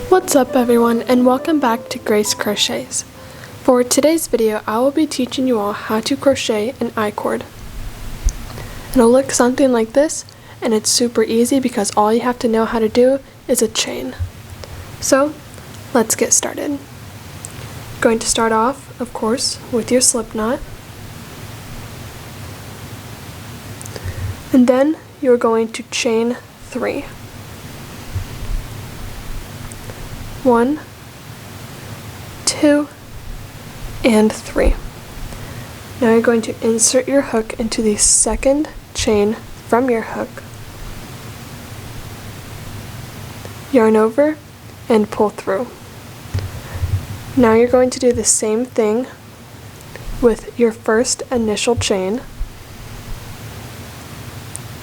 What's up everyone, and welcome back to Grace Crochets. For today's video I will be teaching you all how to crochet an I-cord. It'll look something like this, and it's super easy because all you have to know how to do is a chain. So let's get started. Going to start off, of course, with your slip knot. And then you're going to chain 3. 1, 2, and 3. Now you're going to insert your hook into the second chain from your hook, yarn over, and pull through. Now you're going to do the same thing with your first initial chain.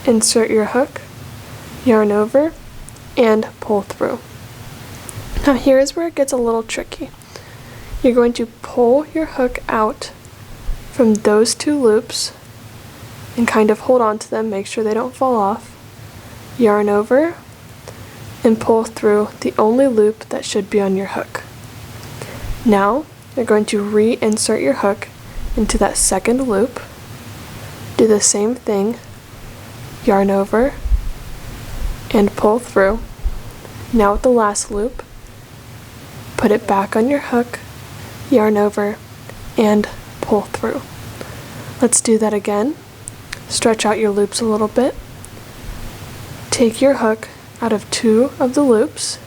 Insert your hook, yarn over, and pull through. Now here's where it gets a little tricky. You're going to pull your hook out from those two loops and kind of hold on to them, make sure they don't fall off, yarn over, and pull through the only loop that should be on your hook. Now you're going to reinsert your hook into that second loop, do the same thing, yarn over, and pull through. Now with the last loop, put it back on your hook, yarn over, and pull through. Let's do that again. Stretch out your loops a little bit. Take your hook out of 2 of the loops,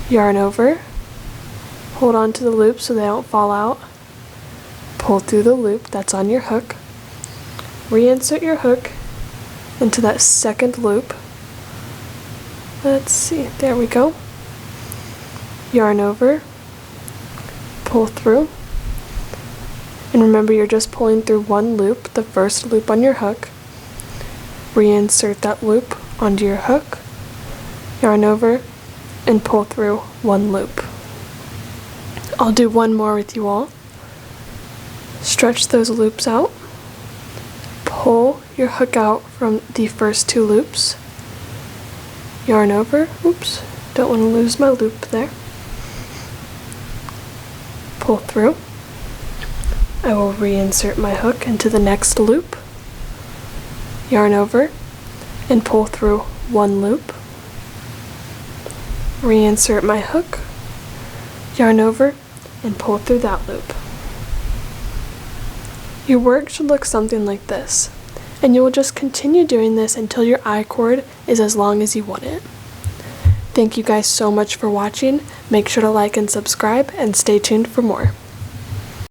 yarn over, hold on to the loop so they don't fall out, pull through the loop that's on your hook, reinsert your hook into that second loop. Let's see, there we go. Yarn over, pull through, and remember you're just pulling through one loop, the first loop on your hook. Reinsert that loop onto your hook, yarn over, and pull through one loop. I'll do one more with you all. Stretch those loops out, pull your hook out from the first 2 loops, yarn over, oops, don't want to lose my loop there. Pull through. I will reinsert my hook into the next loop, yarn over, and pull through one loop. Reinsert my hook, yarn over, and pull through that loop. Your work should look something like this, and you will just continue doing this until your I-cord is as long as you want it. Thank you guys so much for watching. Make sure to like and subscribe, and stay tuned for more.